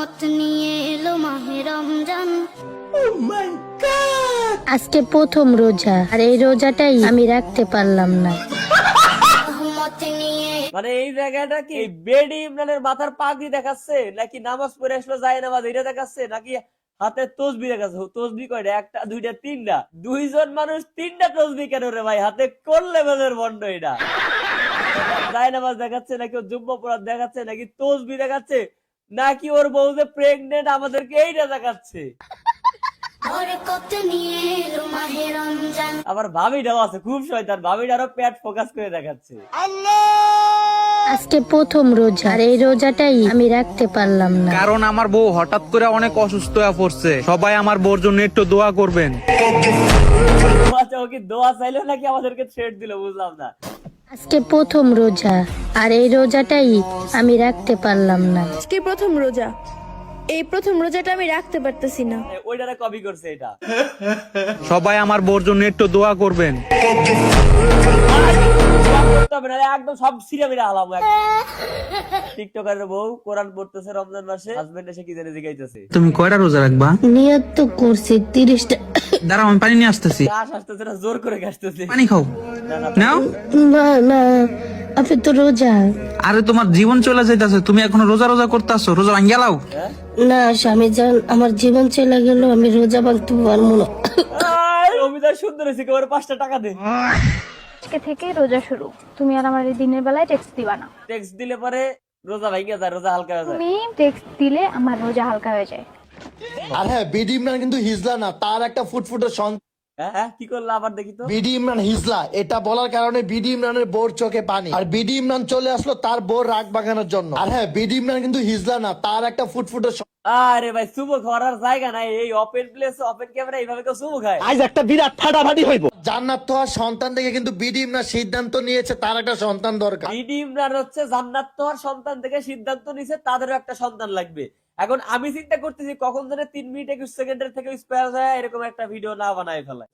রহমত নিয়ে এলো মাহে রমজান। আজকে প্রথম রোজা, আর এই রোজাটাই আমি রাখতে পারলাম না। রহমত নিয়ে মানে এই জায়গাটা কি বেডি ইমরানের মাথার পাগড়ি দেখাচ্ছে নাকি নামাজ পড়ে আসলো যায় নামাজ এটা দেখাচ্ছে নাকি হাতে তসবি দেখাচ্ছে? তসবি কয়টা? একটা দুইটা তিনটা, দুইজন মানুষ তিনটা তসবি কেন রে ভাই? হাতে কোন লেভেলের বন্ড এটা? যায় নামাজ দেখাচ্ছে নাকি ওর জুম্মা পড়া দেখাচ্ছে নাকি তসবি দেখাচ্ছে নাকি ওর বউ যে প্রেগনেন্ট আমাদেরকে এইটা দেখাচ্ছে? বরকত নিয়ে এলো মাহে রমজান। আবার ভাবিটাও আছে খুব শয়তান, ভাবিটারও পেট ফোকাস করে দেখাচ্ছে। আজকে প্রথম রোজা, আর এই রোজাটাই আমি রাখতে পারলাম না। কারণ আমার বউ হঠাৎ করে অনেক অসুস্থ হয়ে পড়ছে। সবাই আমার বউর জন্য একটু দোয়া করবেন। আচ্ছা, ও কি দোয়া চাইলো নাকি আমাদেরকে থ্রেট দিল বুঝলাম না। আজকে প্রথম রোজা, আর এই রোজাটাই আমি রাখতে পারলাম না। আজকে প্রথম রোজা, এই প্রথম রোজাটা আমি রাখতে পারতেছি না। ওইটারে কপি করছে এটা। সবাই আমার বউর জন্য একটু দোয়া করবেন। তবে না, একদম সব সিরিয়া মিরা হালাম। টিকটকারের বউ কোরআন পড়তেছে রমজান মাসে, হাজবেন্ড এসে কি জানে জিগাইতেছে। তুমি কয়টা রোজা রাখবা? নিয়ত তো করছি 30টা। দাঁড়াও, আমি পানি নিয়ে আসতেছি। শ্বাস আসতেছে না, জোর করে আসতেছে। পানি খাও। নাও। না না, আপনি তো রোজা। আরে তোমার জীবন চলে যাইতাছে, তুমি এখনো রোজা রোজা করতেছো। রোজা ভাঙ্গিয়া লাও। না স্বামী জান, আমার জীবন চলে গেল, আমি রোজা ভাঙতে পারবো না। অমিতার সুন্দর হয়েছে, কেবল 5টা টাকা দে। আজকে থেকে রোজা শুরু। তুমি আর আমার এই দিনের বেলায় টেক্সট দিবা না। টেক্সট দিলে পরে রোজা ভাঙ্গা যায়, রোজা হালকা হয়ে যায়। তুমি টেক্সট দিলে আমার রোজা হালকা হয়ে যায়। আর হ্যাঁ, বিডি ইমরান কিন্তু হিজলা না, তার একটা ফুটফুটে সন্তান। হ্যাঁ, কি করলো আবার দেখি তো। বিডি ইমরান হিজলা, এটা বলার কারণে বিডি ইমরানের বোর চোখে পানি। আর বিডি ইমরান চলে আসলো তার বোর রাগ বাগানোর জন্য। আর হ্যাঁ, বিডি ইমরান কিন্তু হিজলা না, তার একটা ফুটফুটে আরে ভাই, সুমো খাওয়ার জায়গা নাই এই ওপেন প্লেস, ওপেন ক্যামেরা এইভাবে কেউ সুমো খায়? জান্নাত তো আর সন্তান থেকে কিন্তু বিডি ইমরান সিদ্ধান্ত নিয়েছে তার একটা সন্তান দরকার। বিডি ইমরান হচ্ছে জান্নাত তোহার সন্তান থেকে সিদ্ধান্ত নিছে তাদেরও একটা সন্তান লাগবে। এখন আমি চিন্তা করতেছি কখন যেন 3 মিনিট 21 সেকেন্ডের থেকে স্পেয়ার হয় এরকম একটা ভিডিও না বানায় ফেলায়।